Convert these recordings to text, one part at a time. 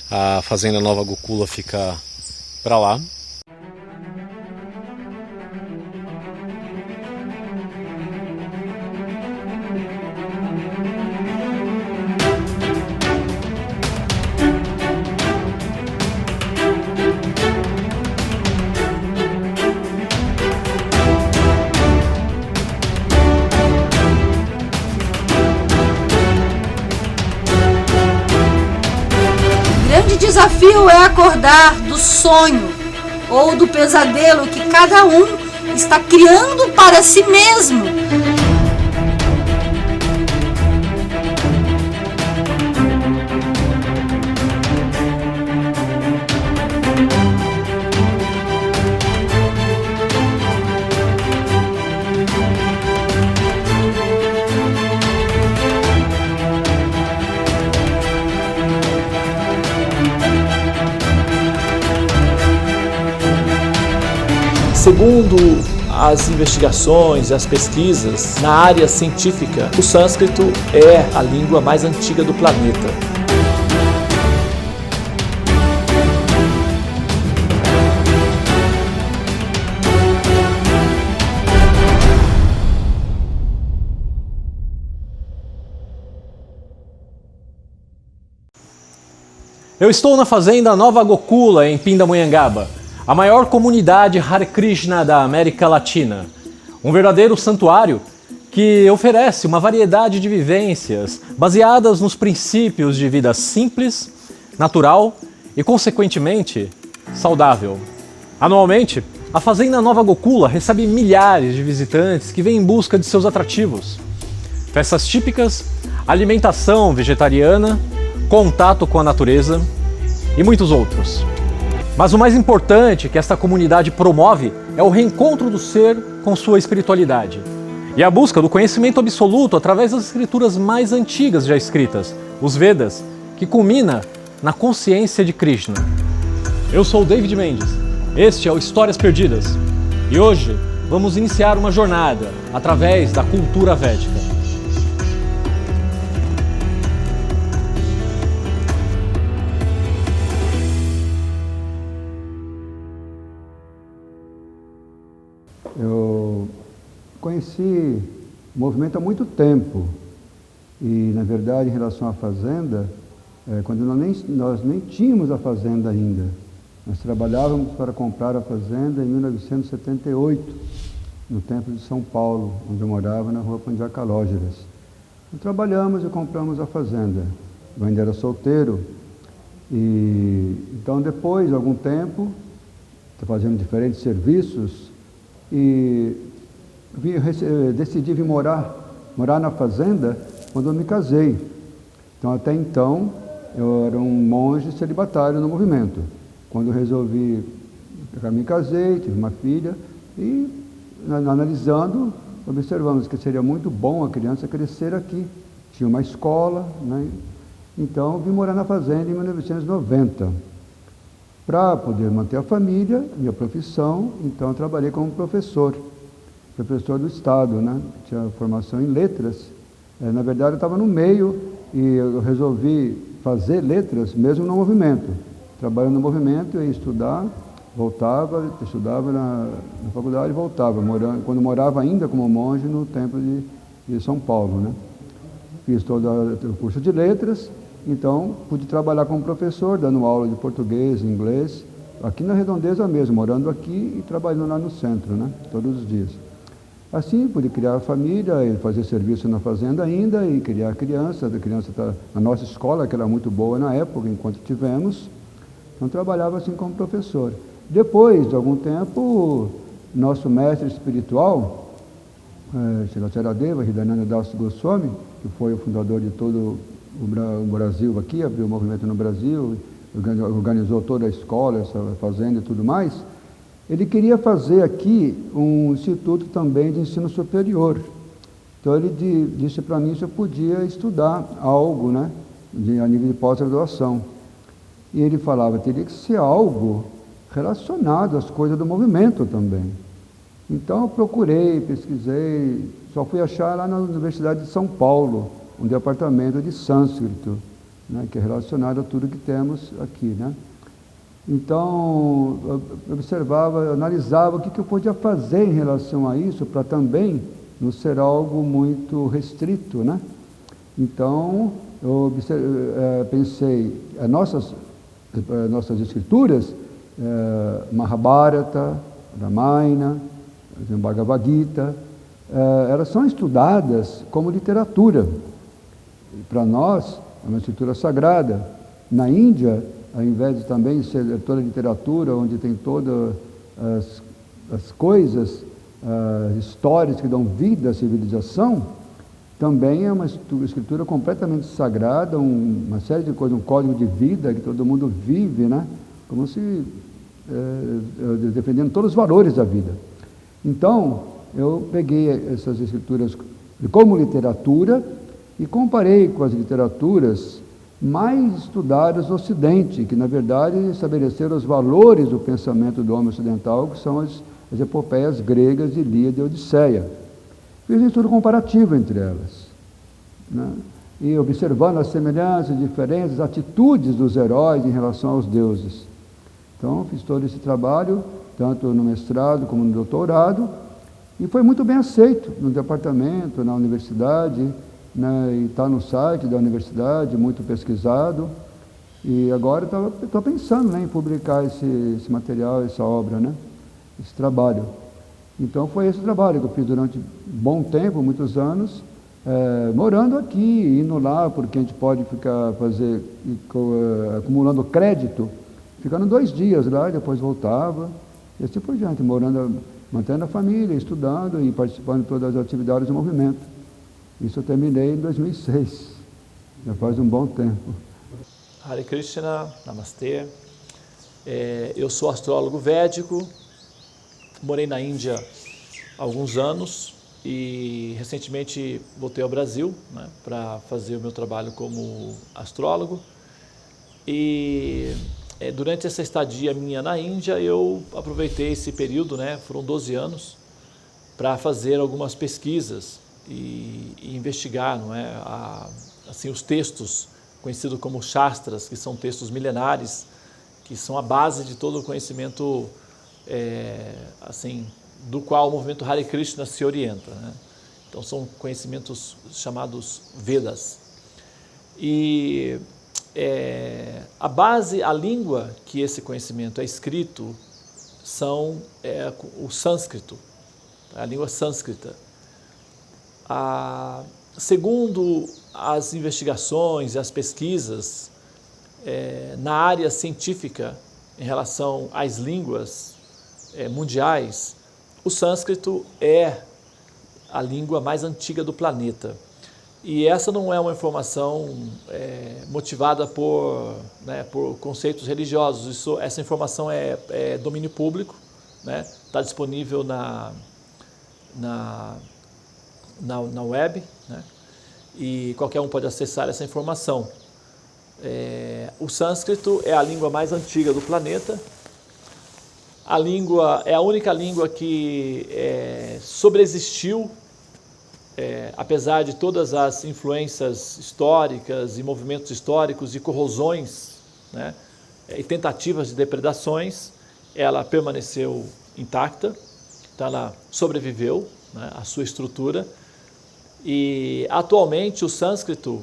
A Fazenda Nova Gokula fica para lá. O desafio é acordar do sonho ou do pesadelo que cada um está criando para si mesmo. Segundo as investigações e as pesquisas na área científica, o sânscrito é a língua mais antiga do planeta. Eu estou na Fazenda Nova Gokula, em Pindamonhangaba, a maior comunidade Hare Krishna da América Latina. Um verdadeiro santuário que oferece uma variedade de vivências baseadas nos princípios de vida simples, natural e, consequentemente, saudável. Anualmente, a Fazenda Nova Gokula recebe milhares de visitantes que vêm em busca de seus atrativos. Festas típicas, alimentação vegetariana, contato com a natureza e muitos outros. Mas o mais importante que esta comunidade promove é o reencontro do ser com sua espiritualidade e a busca do conhecimento absoluto através das escrituras mais antigas já escritas, os Vedas, que culmina na consciência de Krishna. Eu sou o David Mendes, este é o Histórias Perdidas e hoje vamos iniciar uma jornada através da cultura védica. Eu conheci o movimento há muito tempo e, na verdade, em relação à fazenda, quando nós nem tínhamos a fazenda ainda. Nós trabalhávamos para comprar a fazenda em 1978, no Templo de São Paulo, onde eu morava, na rua Pandiá Calógeras. Então, trabalhamos e compramos a fazenda. Eu ainda era solteiro e, então, depois de algum tempo, fazendo diferentes serviços, e decidi vir morar na fazenda quando eu me casei. Então, até então, eu era um monge celibatário no movimento. Quando eu resolvi, eu me casei, tive uma filha e, analisando, observamos que seria muito bom a criança crescer aqui. Tinha uma escola, né? Então, eu vim morar na fazenda em 1990. Para poder manter a família e a profissão, então eu trabalhei como professor do Estado, né? Tinha formação em letras. Na verdade, eu estava no meio e eu resolvi fazer letras mesmo no movimento. Trabalhando no movimento, eu ia estudar, voltava, estudava na faculdade e voltava, quando morava ainda como monge no Templo de São Paulo, né? Fiz todo o curso de letras. Então, pude trabalhar como professor, dando aula de português, inglês, aqui na Redondeza mesmo, morando aqui e trabalhando lá no centro, né? Todos os dias. Assim, pude criar a família, e fazer serviço na fazenda ainda, e criar a criança está na nossa escola, que era muito boa na época, enquanto tivemos. Então, trabalhava assim como professor. Depois de algum tempo, nosso mestre espiritual, Shilacharadeva, Hridayananda Das Goswami, que foi o fundador de todo o Brasil aqui, abriu o movimento no Brasil, organizou toda a escola, essa fazenda e tudo mais, ele queria fazer aqui um instituto também de ensino superior. Então ele disse para mim se eu podia estudar algo, né, a nível de pós-graduação. E ele falava, teria que ser algo relacionado às coisas do movimento também. Então eu procurei, pesquisei, só fui achar lá na Universidade de São Paulo, um departamento de sânscrito. né, que é relacionado a tudo que temos aqui, né? Então, eu observava, eu analisava o que eu podia fazer em relação a isso, para também não ser algo muito restrito, né? Então, eu pensei, as nossas escrituras, Mahabharata, Ramayana, Bhagavad Gita, elas são estudadas como literatura. Para nós, é uma escritura sagrada. Na Índia, ao invés de também ser toda literatura, onde tem todas as coisas, as histórias que dão vida à civilização, também é uma escritura completamente sagrada, uma série de coisas, um código de vida que todo mundo vive, né? Como se defendendo todos os valores da vida. Então, eu peguei essas escrituras como literatura e comparei com as literaturas mais estudadas no Ocidente, que na verdade estabeleceram os valores do pensamento do homem ocidental, que são as epopeias gregas de Ilíada e Odisseia. Fiz um estudo comparativo entre elas, né? E observando as semelhanças, diferenças, atitudes dos heróis em relação aos deuses. Então, fiz todo esse trabalho, tanto no mestrado como no doutorado, e foi muito bem aceito no departamento, na universidade, né, e está no site da universidade, muito pesquisado. E agora estou pensando, né, em publicar esse material, essa obra, né, esse trabalho. Então foi esse trabalho que eu fiz durante um bom tempo, muitos anos, morando aqui, indo lá, porque a gente pode ficar acumulando crédito, ficando 2 dias lá, e depois voltava, e assim por diante, mantendo a família, estudando e participando de todas as atividades do movimento. Isso eu terminei em 2006, já faz um bom tempo. Hare Krishna, Namastê. Eu sou astrólogo védico, morei na Índia há alguns anos e recentemente voltei ao Brasil, né, para fazer o meu trabalho como astrólogo. E durante essa estadia minha na Índia, eu aproveitei esse período, né, foram 12 anos, para fazer algumas pesquisas e investigar, não é, assim, os textos conhecidos como Shastras, que são textos milenares, que são a base de todo o conhecimento assim, do qual o movimento Hare Krishna se orienta, né? Então são conhecimentos chamados Vedas. E a base, a língua que esse conhecimento é escrito são o sânscrito, a língua sânscrita. Segundo as investigações e as pesquisas na área científica em relação às línguas mundiais, o sânscrito é a língua mais antiga do planeta. E essa não é uma informação motivada por conceitos religiosos. Essa informação é domínio público, né? Está disponível na web, né? E qualquer um pode acessar essa informação. O sânscrito é a língua mais antiga do planeta. A língua é a única língua que sobreexistiu, apesar de todas as influências históricas e movimentos históricos e corrosões, né, e tentativas de depredações, ela permaneceu intacta, então ela sobreviveu, né, a sua estrutura. E atualmente o sânscrito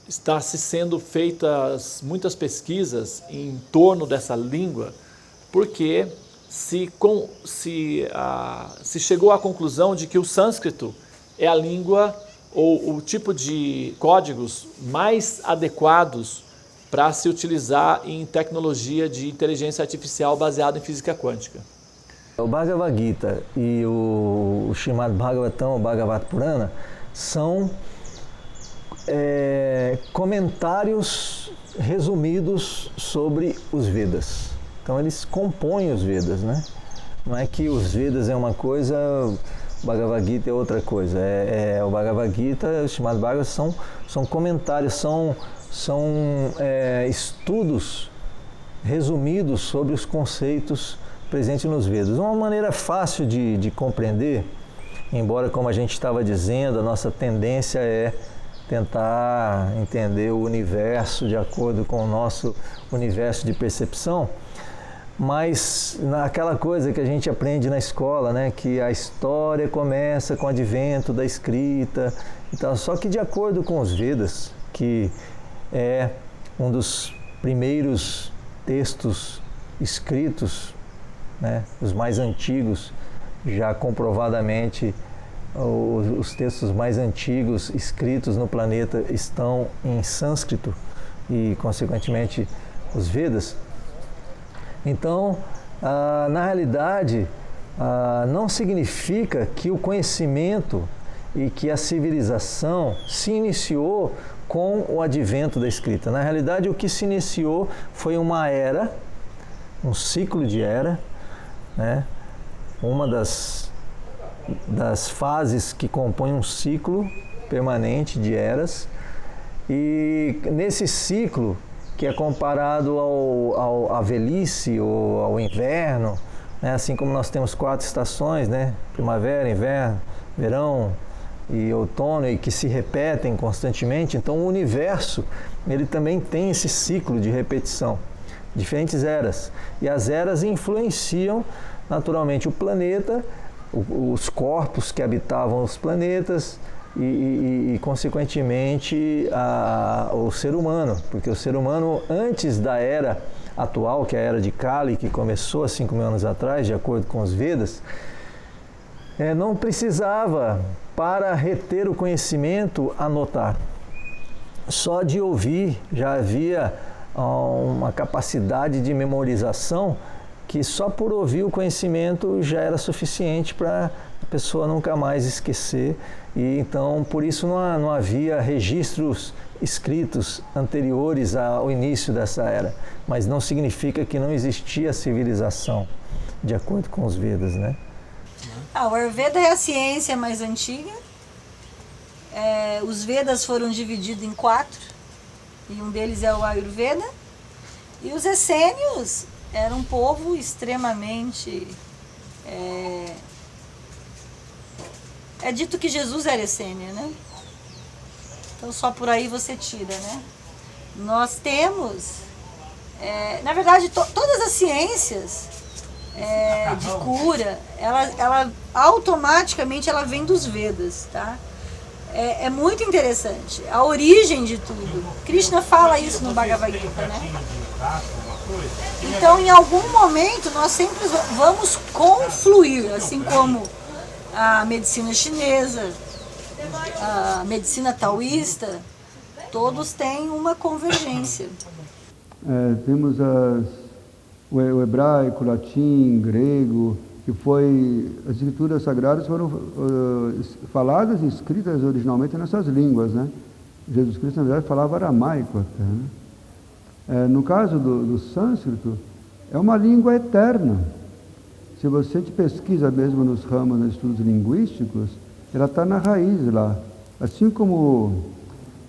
está se sendo feitas muitas pesquisas em torno dessa língua, porque se chegou à conclusão de que o sânscrito é a língua ou o tipo de códigos mais adequados para se utilizar em tecnologia de inteligência artificial baseada em física quântica. O Bhagavad Gita e o Srimad Bhagavatam, o Bhagavad Purana, são comentários resumidos sobre os Vedas. Então eles compõem os Vedas, né? Não é que os Vedas é uma coisa, o Bhagavad Gita é outra coisa. O Bhagavad Gita e o Srimad Bhagavatam são comentários, são estudos resumidos sobre os conceitos presentes nos Vedas. Uma maneira fácil de compreender, embora, como a gente estava dizendo, a nossa tendência é tentar entender o universo de acordo com o nosso universo de percepção, mas naquela coisa que a gente aprende na escola, né, que a história começa com o advento da escrita e tal, só que de acordo com os Vedas, que é um dos primeiros textos escritos, né, os mais antigos, já comprovadamente os textos mais antigos escritos no planeta estão em sânscrito e, consequentemente, os Vedas. Então, na realidade, não significa que o conhecimento e que a civilização se iniciou com o advento da escrita. Na realidade, o que se iniciou foi uma era, um ciclo de era, né? Uma das fases que compõem um ciclo permanente de eras, e nesse ciclo, que é comparado à velhice ou ao inverno, né? Assim como nós temos 4 estações, né? Primavera, inverno, verão e outono, e que se repetem constantemente, então o universo ele também tem esse ciclo de repetição, diferentes eras, e as eras influenciam naturalmente o planeta, os corpos que habitavam os planetas e consequentemente, o ser humano, porque o ser humano, antes da era atual, que é a era de Kali, que começou há 5.000 anos atrás, de acordo com os Vedas, não precisava, para reter o conhecimento, anotar. Só de ouvir já havia uma capacidade de memorização que só por ouvir o conhecimento já era suficiente para a pessoa nunca mais esquecer, e então por isso não havia registros escritos anteriores ao início dessa era, mas não significa que não existia civilização, de acordo com os Vedas, né? O Ayurveda é a ciência mais antiga. Os Vedas foram divididos em 4, e um deles é o Ayurveda, e os essênios eram um povo extremamente... É dito que Jesus era essênio, né? Então só por aí você tira, né? Nós temos, na verdade, todas as ciências de cura, ela automaticamente ela vem dos Vedas, tá? É muito interessante, a origem de tudo. Krishna fala isso no Bhagavad Gita, né? Então, em algum momento, nós sempre vamos confluir, assim como a medicina chinesa, a medicina taoísta, todos têm uma convergência. Temos o hebraico, o latim, grego, que as escrituras sagradas foram faladas e escritas originalmente nessas línguas, né? Jesus Cristo, na verdade, falava aramaico até, né? No caso do sânscrito, é uma língua eterna. Se você pesquisa mesmo nos ramos, nos estudos linguísticos, ela está na raiz lá. Assim como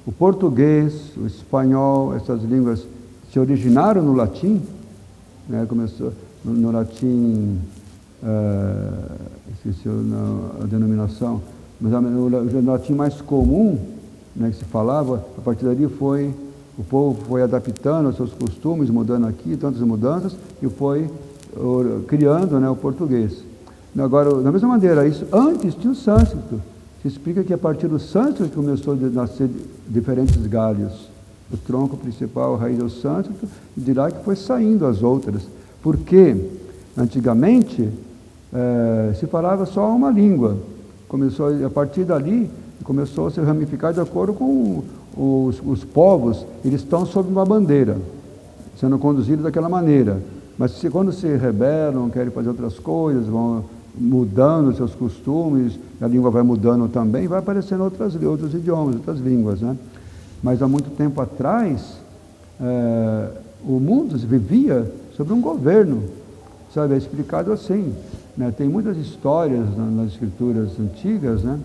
o português, o espanhol, essas línguas se originaram no latim, né? Começou no latim, esqueci a denominação, mas o latim mais comum, né, que se falava, a partir dali o povo foi adaptando aos seus costumes, mudando aqui, tantas mudanças, e foi criando, né, o português. Agora, da mesma maneira, antes tinha o sânscrito. Se explica que a partir do sânscrito começou a nascer diferentes galhos. O tronco principal, a raiz é o sânscrito, e de lá que foi saindo as outras. Porque, antigamente, se falava só uma língua. A partir dali, começou a se ramificar de acordo com os povos. Eles estão sob uma bandeira, sendo conduzidos daquela maneira. Mas quando se rebelam, querem fazer outras coisas, vão mudando seus costumes, a língua vai mudando também, vai aparecendo outros idiomas, outras línguas, né? Mas há muito tempo atrás, o mundo vivia sobre um governo, sabe? É explicado assim, né? Tem muitas histórias nas escrituras antigas, né?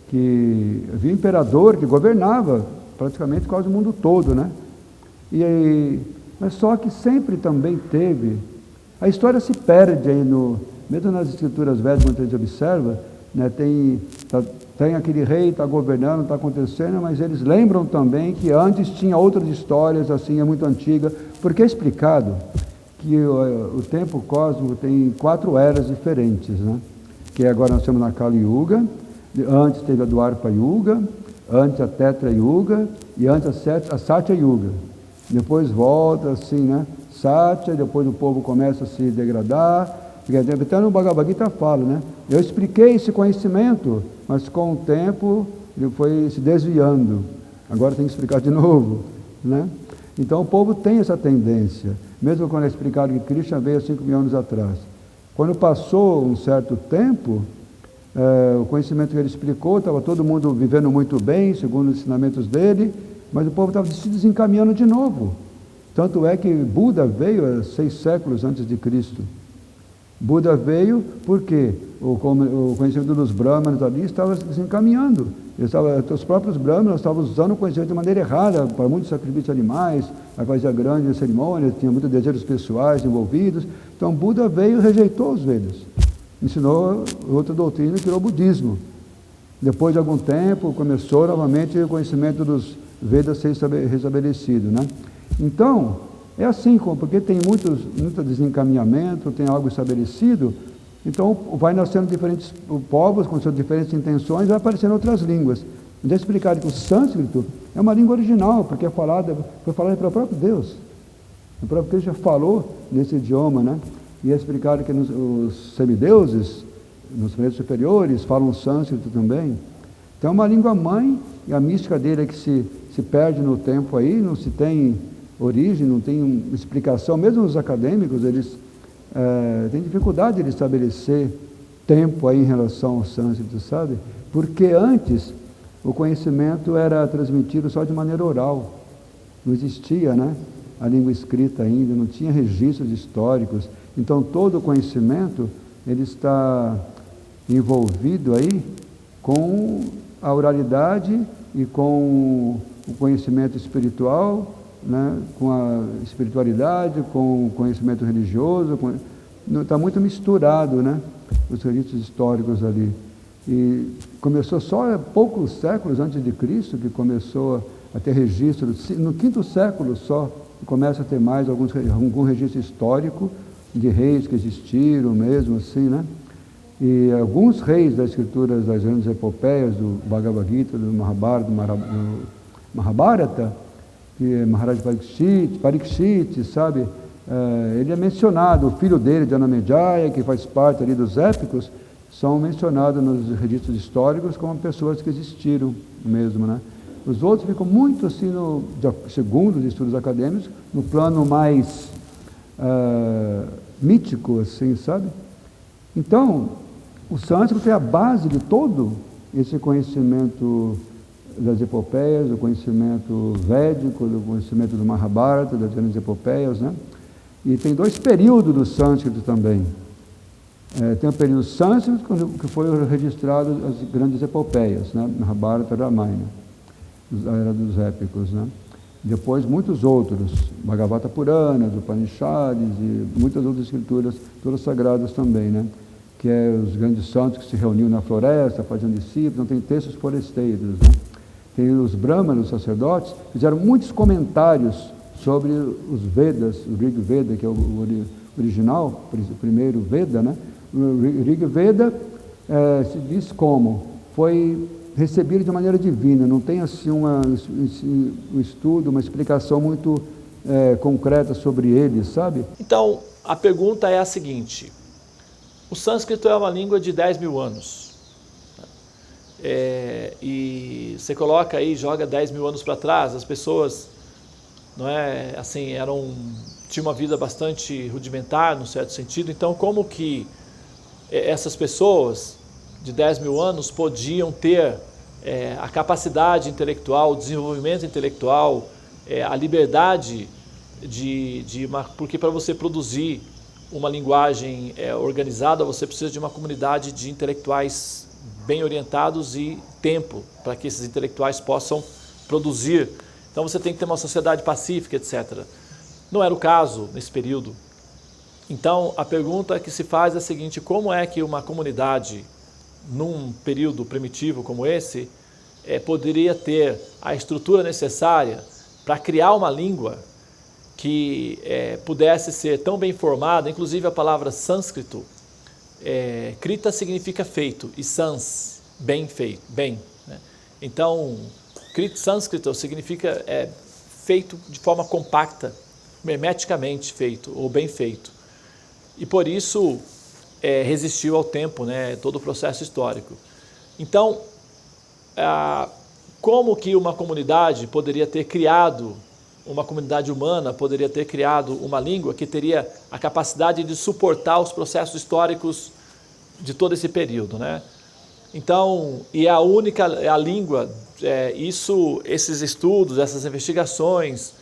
Que havia um imperador que governava praticamente quase o mundo todo, né? Mas só que sempre também teve... A história se perde aí mesmo nas escrituras védicas, quando a gente observa, né, tem aquele rei, está governando, está acontecendo, mas eles lembram também que antes tinha outras histórias, assim, é muito antiga, porque é explicado que o tempo cósmico tem 4 eras diferentes, né? Que agora nós temos na Kali Yuga, antes teve a Dwapara Yuga, antes a Treta Yuga e antes a Satya Yuga. Depois volta assim, né? Satya, depois o povo começa a se degradar. Até no Bhagavad Gita fala, né? Eu expliquei esse conhecimento, mas com o tempo ele foi se desviando. Agora tem que explicar de novo, né? Então o povo tem essa tendência, mesmo quando é explicado que Krishna veio há 5.000 anos atrás. Quando passou um certo tempo, o conhecimento que ele explicou, estava todo mundo vivendo muito bem, segundo os ensinamentos dele, mas o povo estava se desencaminhando de novo. Tanto é que Buda veio há 6 séculos antes de Cristo. Buda veio porque o conhecimento dos brahmanas ali estava se desencaminhando. Os próprios brahmanas estavam usando o conhecimento de maneira errada, para muitos sacrifícios de animais, para fazer grandes cerimônias, tinha muitos desejos pessoais envolvidos. Então Buda veio e rejeitou os Vedas. Ensinou outra doutrina e criou o budismo. Depois de algum tempo, começou novamente o conhecimento dos Vedas ser restabelecido, né? Então, é assim, porque tem muito desencaminhamento, tem algo estabelecido, então vai nascendo diferentes povos com suas diferentes intenções, vai aparecendo outras línguas. Já é explicado que o sânscrito é uma língua original, porque foi falada pelo próprio Deus. O próprio Cristo já falou nesse idioma, né? E é explicado que os semideuses, nos planetas superiores, falam sânscrito também. Então é uma língua mãe, e a mística dele é que se perde no tempo aí, não se tem origem, não tem explicação. Mesmo os acadêmicos, eles têm dificuldade de estabelecer tempo aí em relação ao sânscrito, sabe? Porque antes o conhecimento era transmitido só de maneira oral. Não existia, né, a língua escrita ainda, não tinha registros históricos. Então todo o conhecimento ele está envolvido aí com a oralidade e com o conhecimento espiritual, né, com a espiritualidade, com o conhecimento religioso, está muito misturado, né, os registros históricos ali. E começou só há poucos séculos antes de Cristo que começou a ter registro, no 5º século só, começa a ter mais algum registro histórico de reis que existiram mesmo assim, né? E alguns reis das escrituras das grandes epopeias, do Bhagavad Gita, do Mahabharata, que é Maharaj Parikshit, sabe? Ele é mencionado, o filho dele, Janamejaya, que faz parte ali dos épicos, são mencionados nos registros históricos como pessoas que existiram mesmo, né? Os outros ficam muito assim, segundo os estudos acadêmicos, no plano mais mítico, assim, sabe? Então, o sânscrito é a base de todo esse conhecimento das epopeias, do conhecimento védico, do conhecimento do Mahabharata, das grandes epopeias, né? E tem 2 períodos do sânscrito também. Tem o período sânscrito, que foi registrado as grandes epopeias, né? Mahabharata, Ramayana, a era dos épicos, né? Depois muitos outros, Bhagavata Puranas, Upanishads e muitas outras escrituras, todas sagradas também, né? Que é os grandes santos que se reuniam na floresta, fazendo discípulos, então tem textos foresteiros, né? Tem os brahmanas, os sacerdotes, fizeram muitos comentários sobre os Vedas, o Rig Veda, que é o original, o primeiro Veda, né? O Rig Veda se diz como foi recebido de maneira divina, não tem assim um estudo, uma explicação muito concreta sobre ele, sabe? Então, a pergunta é a seguinte: o sânscrito é uma língua de 10.000 anos. E você coloca aí, joga 10.000 anos para trás, as pessoas, não é, assim, tinham uma vida bastante rudimentar, num certo sentido. Então, como que essas pessoas de 10.000 anos podiam ter a capacidade intelectual, o desenvolvimento intelectual, a liberdade porque para você produzir uma linguagem organizada, você precisa de uma comunidade de intelectuais bem orientados e tempo para que esses intelectuais possam produzir. Então você tem que ter uma sociedade pacífica, etc. Não era o caso nesse período. Então a pergunta que se faz é a seguinte: como é que uma comunidade num período primitivo como esse, poderia ter a estrutura necessária para criar uma língua que pudesse ser tão bem formada, inclusive a palavra sânscrito, krita significa feito, e sans, bem feito, bem. Né? Então, sânscrito significa feito de forma compacta, hermeticamente feito, ou bem feito. E por isso resistiu ao tempo, né, todo o processo histórico. Então, como que uma comunidade poderia ter criado, uma comunidade humana poderia ter criado uma língua que teria a capacidade de suportar os processos históricos de todo esse período, né? Então, e a língua, esses estudos, essas investigações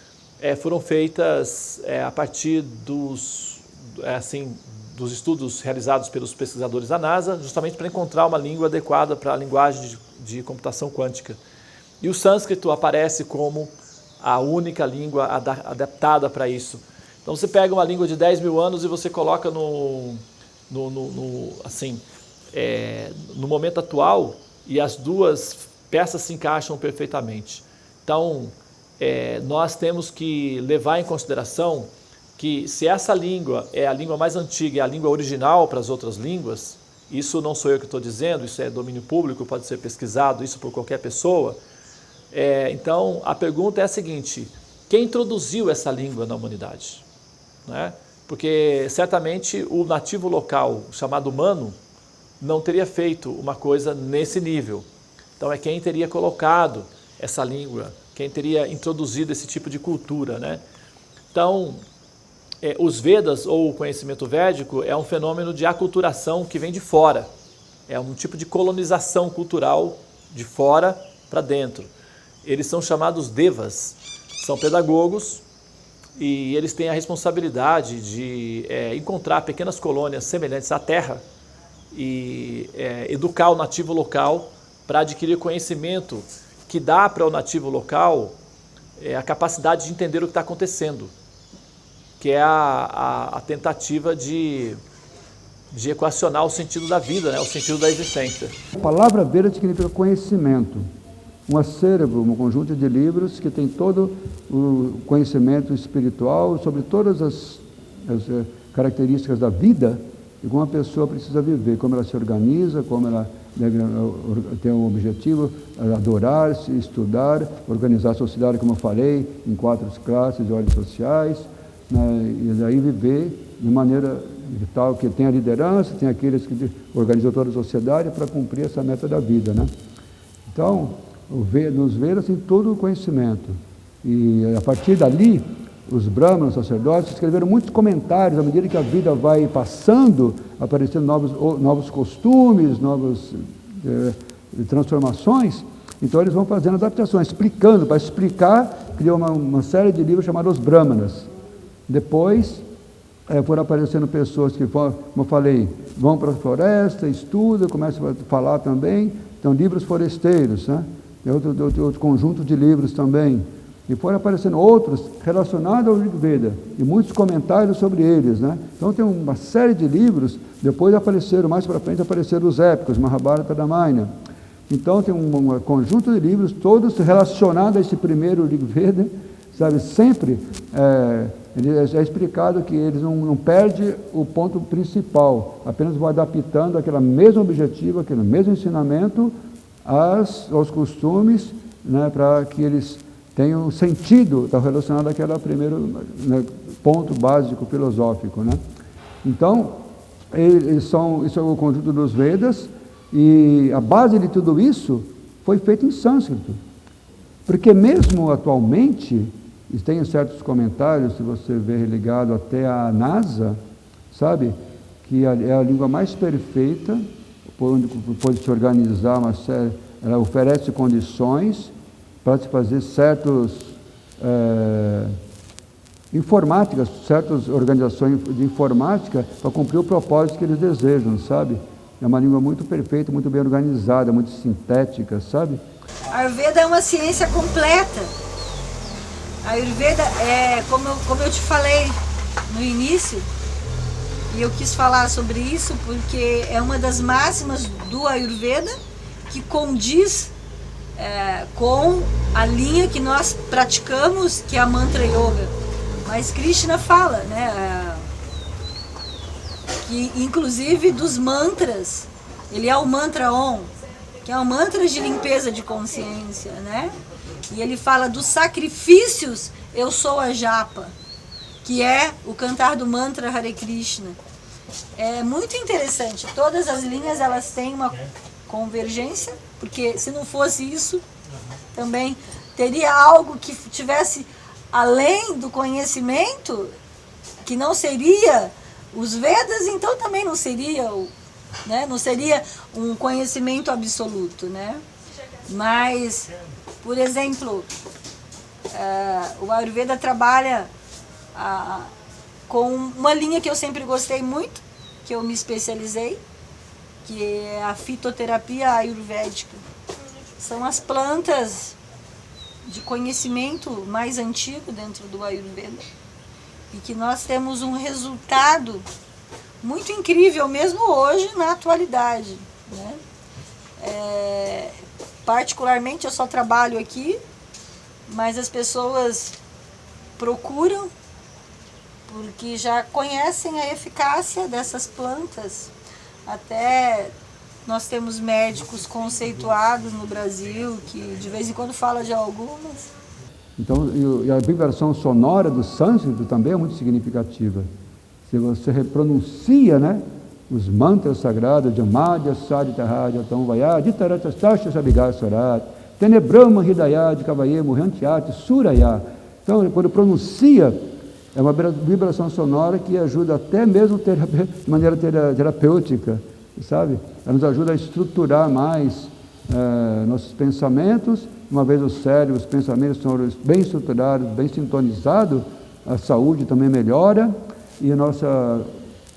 foram feitas a partir dos estudos realizados pelos pesquisadores da NASA, justamente para encontrar uma língua adequada para a linguagem de computação quântica. E o sânscrito aparece como a única língua adaptada para isso. Então você pega uma língua de 10 mil anos e você coloca no momento atual e as duas peças se encaixam perfeitamente. Então, nós temos que levar em consideração que se essa língua é a língua mais antiga e a língua original para as outras línguas, isso não sou eu que estou dizendo, isso é domínio público, pode ser pesquisado, isso por qualquer pessoa. Então, a pergunta é a seguinte: quem introduziu essa língua na humanidade? Né? Porque certamente o nativo local, chamado humano, não teria feito uma coisa nesse nível. Então é quem teria colocado essa língua, quem teria introduzido esse tipo de cultura, né? Então, os Vedas, ou o conhecimento védico, é um fenômeno de aculturação que vem de fora. É um tipo de colonização cultural de fora para dentro. Eles são chamados devas, são pedagogos, e eles têm a responsabilidade de encontrar pequenas colônias semelhantes à Terra e educar o nativo local para adquirir conhecimento que dá para o nativo local a capacidade de entender o que está acontecendo, que é a tentativa de equacionar o sentido da vida, né? O sentido da existência. A palavra Veda significa conhecimento. Um acervo, um conjunto de livros que tem todo o conhecimento espiritual sobre todas as características da vida e como a pessoa precisa viver, como ela se organiza, como ela deve ter um objetivo, adorar, se estudar, organizar a sociedade, como eu falei, em 4 classes de ordens sociais, né, e daí viver de maneira tal que tem a liderança, tem aqueles que organizam toda a sociedade para cumprir essa meta da vida, né? Então, nos Vedas tem todo o conhecimento. E a partir dali, os brahmanos, os sacerdotes, escreveram muitos comentários. À medida que a vida vai passando, aparecendo novos costumes, novas transformações, então eles vão fazendo adaptações, explicando. Para explicar, criou uma série de livros chamados Brahmanas. Depois, foram aparecendo pessoas que, como eu falei, vão para a floresta, estudam, começam a falar também. Então, livros foresteiros, né? Outro conjunto de livros também. E foram aparecendo outros relacionados ao Rig Veda, e muitos comentários sobre eles, né? Então tem uma série de livros, depois apareceram, mais para frente apareceram os épicos, Mahabharata, Ramayana. Então tem um conjunto de livros, todos relacionados a esse primeiro Rig Veda, sabe? Sempre é explicado que eles não perdem o ponto principal, apenas vão adaptando aquele mesmo objetivo, aquele mesmo ensinamento aos costumes, né, para que eles tenham sentido, está relacionado àquele primeiro, né, ponto básico filosófico, né? Então, isso é o conjunto dos Vedas, e a base de tudo isso foi feita em sânscrito. Porque mesmo atualmente, e tem certos comentários, se você ver ligado até à NASA, sabe, que é a língua mais perfeita, onde pode se organizar uma série, ela oferece condições para se fazer certas informáticas, certas organizações de informática para cumprir o propósito que eles desejam, sabe? É uma língua muito perfeita, muito bem organizada, muito sintética, sabe? A Ayurveda é uma ciência completa. A Ayurveda é, como eu te falei no início, E eu quis falar sobre isso porque é uma das máximas do Ayurveda que condiz com a linha que nós praticamos, que é a Mantra Yoga. Mas Krishna fala, né, que inclusive dos mantras, ele é o mantra Om, que é um mantra de limpeza de consciência, né? E ele fala dos sacrifícios, eu sou a japa, que é o cantar do mantra Hare Krishna. É muito interessante, todas as linhas elas têm uma convergência, porque se não fosse isso, também teria algo que tivesse além do conhecimento, que não seria os Vedas, então também não seria, né? Não seria um conhecimento absoluto, né? Mas, por exemplo, o Ayurveda trabalha com uma linha que eu sempre gostei muito, que eu me especializei, que é a fitoterapia ayurvédica. São as plantas de conhecimento mais antigo dentro do Ayurveda e que nós temos um resultado muito incrível mesmo hoje na atualidade, né? Particularmente eu só trabalho aqui, mas as pessoas procuram porque já conhecem a eficácia dessas plantas. Até nós temos médicos conceituados no Brasil que de vez em quando falam de algumas. Então, e a vibração sonora do sânscrito também é muito significativa. Se você pronuncia, né, os mantras sagrados de Amadya, Sadhitaradya, Tamvaya, Ditaratastasha, Sabigasarat, Tenebrahma, Hidayat, Kavaye, Muhantyat, Suraya. Então, quando pronuncia, é uma vibração sonora que ajuda até mesmo de maneira terapêutica, sabe? Ela nos ajuda a estruturar mais nossos pensamentos. Uma vez o cérebro, os pensamentos são bem estruturados, bem sintonizados, a saúde também melhora e a nossa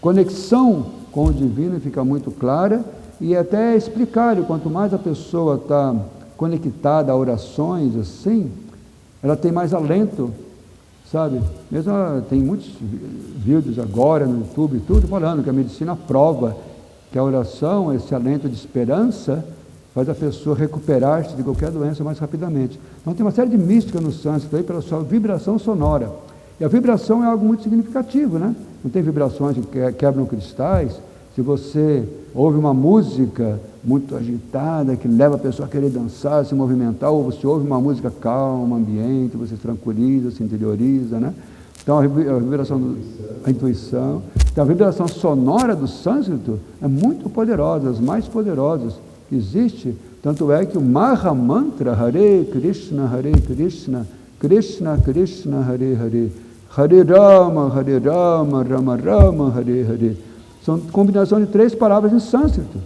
conexão com o divino fica muito clara e até explicar, quanto mais a pessoa está conectada a orações assim, ela tem mais alento, sabe? Mesmo tem muitos vídeos agora no YouTube, tudo falando que a medicina prova que a oração, esse alento de esperança, faz a pessoa recuperar-se de qualquer doença mais rapidamente. Então tem uma série de mística no sânscrito aí pela sua vibração sonora. E a vibração é algo muito significativo, né? Não tem vibrações que quebram cristais. Se você ouve uma música muito agitada, que leva a pessoa a querer dançar, se movimentar, ou você ouve uma música calma, ambiente, você se tranquiliza, se interioriza, né? Então a vibração, a intuição. Então a vibração sonora do sânscrito é muito poderosa, as mais poderosas que existe. Tanto é que o Maha Mantra, Hare Krishna, Krishna Krishna, Hare Hare, Hare Rama, Rama Rama, Hare Hare. São combinação de 3 palavras em sânscrito.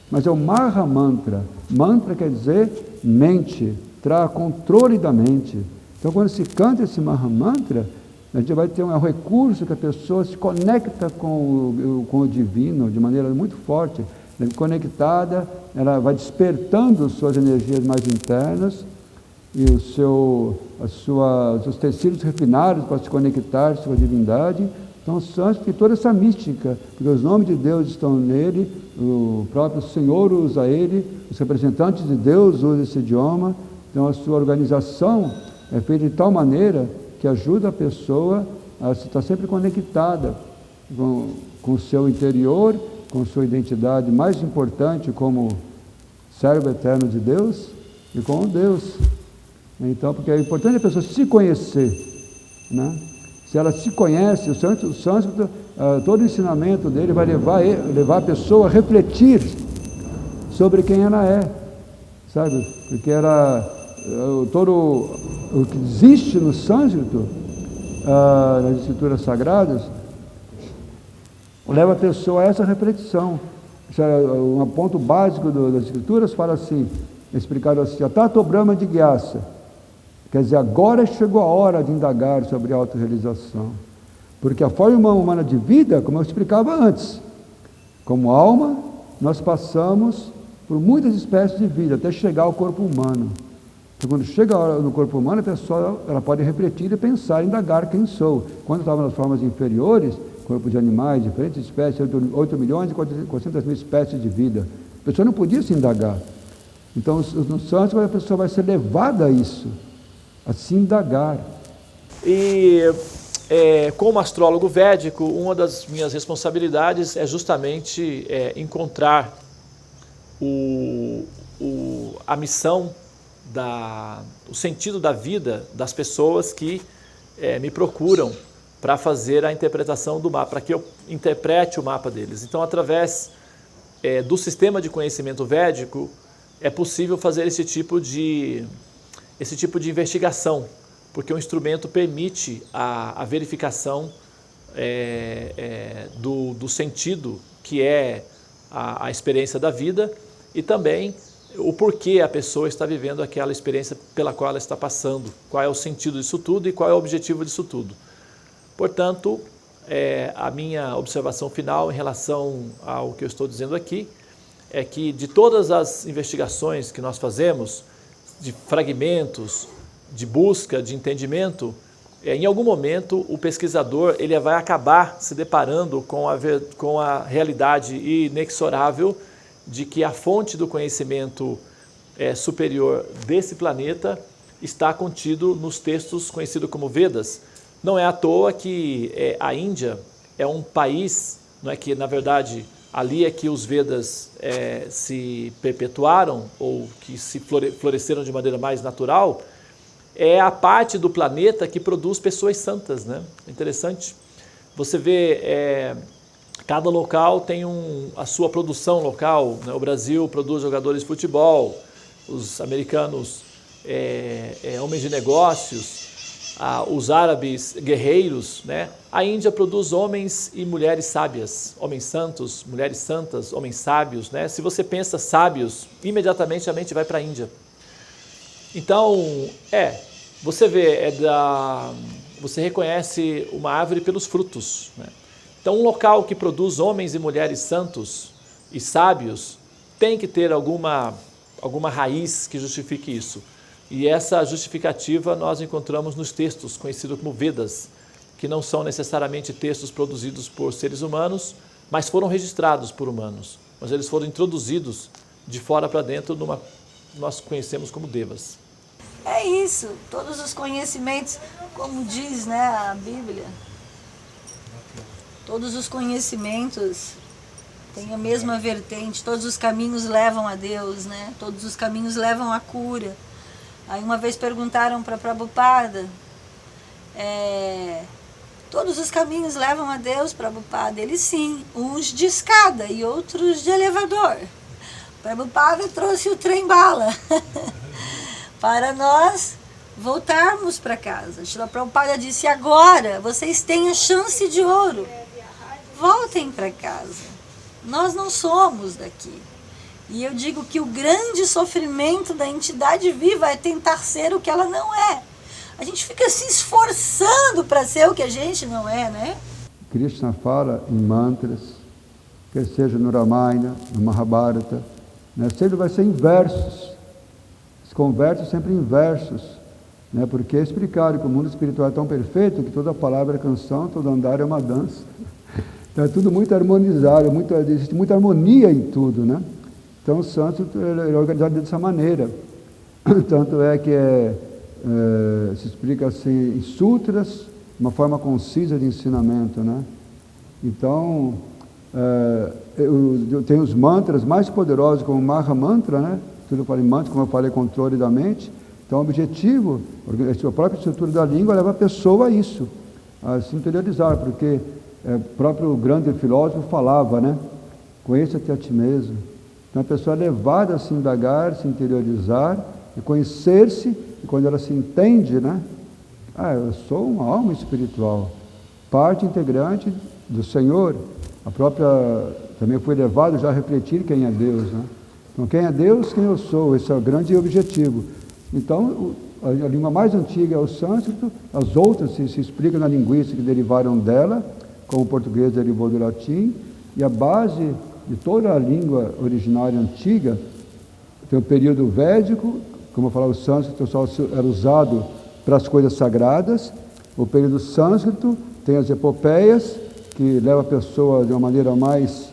Mas é o Maha Mantra. Mantra quer dizer mente, traz controle da mente. Então quando se canta esse Maha Mantra, a gente vai ter um recurso que a pessoa se conecta com o divino de maneira muito forte. Conectada, ela vai despertando suas energias mais internas e os seus tecidos refinados para se conectar com a divindade. Então, o sânscrito tem toda essa mística, porque os nomes de Deus estão nele, o próprio Senhor usa ele, os representantes de Deus usam esse idioma. Então, a sua organização é feita de tal maneira que ajuda a pessoa a estar sempre conectada com o seu interior, com sua identidade mais importante como servo eterno de Deus e com Deus. Então, porque é importante a pessoa se conhecer, né? Se ela se conhece, o sânscrito, todo o ensinamento dele vai levar a pessoa a refletir sobre quem ela é, sabe? Porque todo o que existe no sânscrito, nas escrituras sagradas, leva a pessoa a essa reflexão. Um ponto básico das escrituras fala assim, explicado assim, Tato Brahma Jigyasa. Quer dizer, agora chegou a hora de indagar sobre a autorrealização. Porque a forma humana de vida, como eu explicava antes, como alma, nós passamos por muitas espécies de vida, até chegar ao corpo humano. Então, quando chega no corpo humano, a pessoa ela pode refletir e pensar, indagar quem sou. Quando eu estava nas formas inferiores, corpo de animais, diferentes espécies, 8 milhões e 400 mil espécies de vida. A pessoa não podia se indagar. Então, no sânscrito, a pessoa vai ser levada a isso, a se indagar. E como astrólogo védico, uma das minhas responsabilidades é justamente encontrar a missão, o sentido da vida das pessoas que me procuram para fazer a interpretação do mapa, para que eu interprete o mapa deles. Então, através do sistema de conhecimento védico, é possível fazer esse tipo de investigação, porque o instrumento permite a verificação do sentido que é a experiência da vida e também o porquê a pessoa está vivendo aquela experiência pela qual ela está passando, qual é o sentido disso tudo e qual é o objetivo disso tudo. Portanto, a minha observação final em relação ao que eu estou dizendo aqui é que de todas as investigações que nós fazemos, de fragmentos, de busca, de entendimento, em algum momento o pesquisador ele vai acabar se deparando com a realidade inexorável de que a fonte do conhecimento superior desse planeta está contido nos textos conhecidos como Vedas. Não é à toa que a Índia é um país, não é que na verdade ali é que os Vedas se perpetuaram ou que se floresceram de maneira mais natural, é a parte do planeta que produz pessoas santas, né? Interessante. Você vê, cada local tem a sua produção local, né? O Brasil produz jogadores de futebol, os americanos homens de negócios, os árabes guerreiros, né? A Índia produz homens e mulheres sábias, homens santos, mulheres santas, homens sábios, né? Se você pensa sábios, imediatamente a mente vai para a Índia. Então, você vê, você reconhece uma árvore pelos frutos, né? Então, um local que produz homens e mulheres santos e sábios tem que ter alguma raiz que justifique isso. E essa justificativa nós encontramos nos textos conhecidos como Vedas, que não são necessariamente textos produzidos por seres humanos, mas foram registrados por humanos. Mas eles foram introduzidos de fora para dentro nós conhecemos como Devas. É isso, todos os conhecimentos, como diz, né, a Bíblia, todos os conhecimentos têm a mesma vertente, todos os caminhos levam a Deus, né? Todos os caminhos levam à cura. Aí uma vez perguntaram para Prabhupada, todos os caminhos levam a Deus, Prabhupada? Ele sim, uns de escada e outros de elevador. Prabhupada trouxe o trem-bala para nós voltarmos para casa. Srila Prabhupada disse, agora vocês têm a chance de ouro, voltem para casa, nós não somos daqui. E eu digo que o grande sofrimento da entidade viva é tentar ser o que ela não é. A gente fica se esforçando para ser o que a gente não é, né? Krishna fala em mantras, quer seja no Ramayana, no Mahabharata, né? Sempre vai ser em versos. Se converte sempre em versos, né? Porque é explicado que o mundo espiritual é tão perfeito que toda palavra é canção, todo andar é uma dança. Então é tudo muito harmonizado, existe muita harmonia em tudo, né? Então o sânscrito é organizado dessa maneira. Tanto é que se explica assim em sutras, uma forma concisa de ensinamento, né? Então, tem os mantras mais poderosos, como o Maha Mantra, né? Tudo para em mantra, como eu falei, controle da mente. Então, o objetivo, a própria estrutura da língua leva a pessoa a isso, a se interiorizar, porque o próprio grande filósofo falava, né? Conheça-te a ti mesmo. Então, a pessoa é levada a se indagar, se interiorizar e conhecer-se, e quando ela se entende, né? Eu sou uma alma espiritual, parte integrante do Senhor. Também fui levado já a refletir quem é Deus, né? Então, quem é Deus, quem eu sou, esse é o grande objetivo. Então, a língua mais antiga é o sânscrito, as outras se explicam na linguística que derivaram dela, como o português derivou do latim, e a base de toda a língua originária antiga tem o período védico, como eu falava, o sânscrito só era usado para as coisas sagradas. O período sânscrito tem as epopeias, que leva a pessoa de uma maneira mais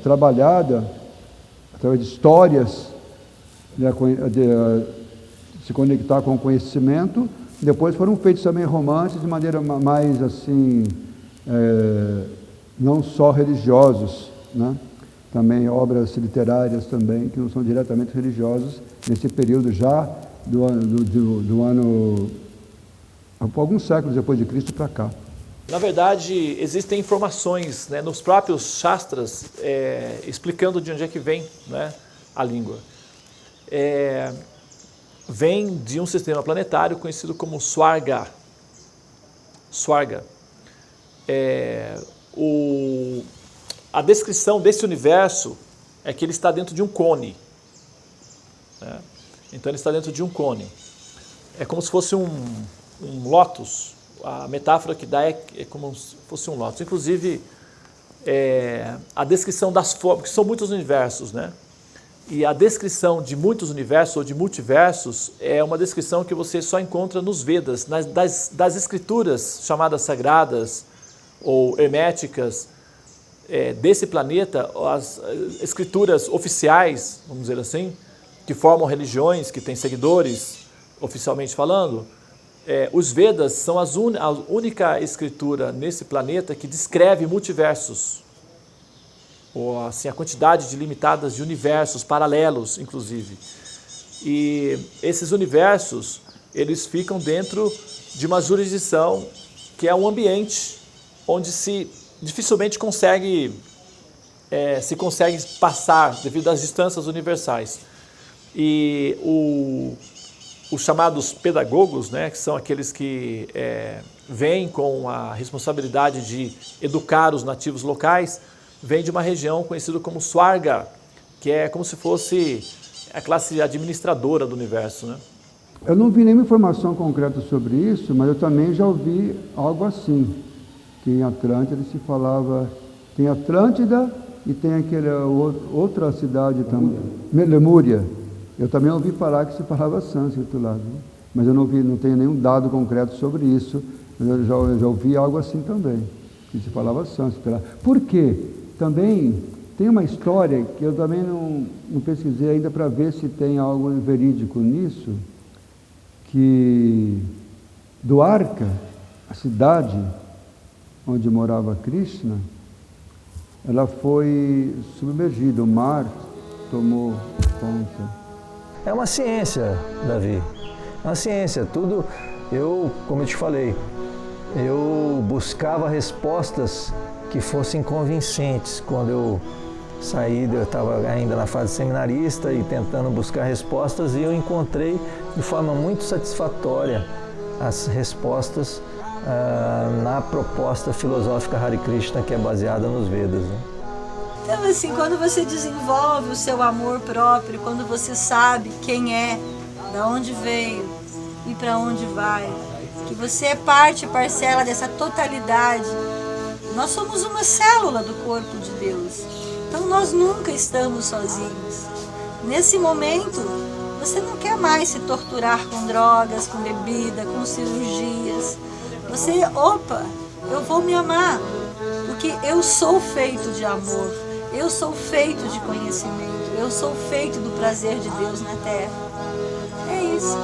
trabalhada, através de histórias, se conectar com o conhecimento. Depois foram feitos também romances de maneira mais assim, não só religiosos, né? Também obras literárias também, que não são diretamente religiosas, nesse período já do ano alguns séculos depois de Cristo para cá. Na verdade, existem informações, né, nos próprios Shastras explicando de onde é que vem, né, a língua. Vem de um sistema planetário conhecido como Swarga. Swarga. A descrição desse universo é que ele está dentro de um cone. Né? Então ele está dentro de um cone. É como se fosse um lótus. A metáfora que dá é como se fosse um lótus. Inclusive, a descrição das formas, que são muitos universos, né? E a descrição de muitos universos ou de multiversos é uma descrição que você só encontra nos Vedas, das escrituras chamadas sagradas ou herméticas desse planeta, as escrituras oficiais, vamos dizer assim, que formam religiões, que têm seguidores, oficialmente falando. Os Vedas são a única escritura nesse planeta que descreve multiversos, ou assim, a quantidade limitadas de universos paralelos, inclusive. E esses universos, eles ficam dentro de uma jurisdição que é um ambiente onde dificilmente se consegue passar devido às distâncias universais. E os chamados pedagogos, né, que são aqueles que vêm com a responsabilidade de educar os nativos locais, vem de uma região conhecida como Swarga, que é como se fosse a classe administradora do universo, né? Eu não vi nenhuma informação concreta sobre isso, mas eu também já ouvi algo assim, que em Atlântida se falava, tem Atlântida e tem aquela outra cidade também, Lemúria. Eu também ouvi falar que se falava sânscrito lá, viu? Mas eu não tenho nenhum dado concreto sobre isso, mas eu já ouvi algo assim também, que se falava sânscrito lá. Por quê? Também tem uma história que eu também não pesquisei ainda para ver se tem algo verídico nisso, que Dwarka, a cidade onde morava Krishna, ela foi submergida, o mar tomou conta. É uma ciência, Davi, é uma ciência. Tudo, como eu te falei, eu buscava respostas que fossem convincentes. Quando eu saí, eu estava ainda na fase seminarista e tentando buscar respostas, e eu encontrei de forma muito satisfatória as respostas na proposta filosófica Hare Krishna, que é baseada nos Vedas, né? Então, assim, quando você desenvolve o seu amor próprio, quando você sabe quem é, da onde veio e para onde vai, que você é parte, parcela dessa totalidade. Nós somos uma célula do corpo de Deus. Então nós nunca estamos sozinhos. Nesse momento, você não quer mais se torturar com drogas, com bebida, com cirurgias. Você, eu vou me amar, porque eu sou feito de amor, eu sou feito de conhecimento, eu sou feito do prazer de Deus na Terra. É isso.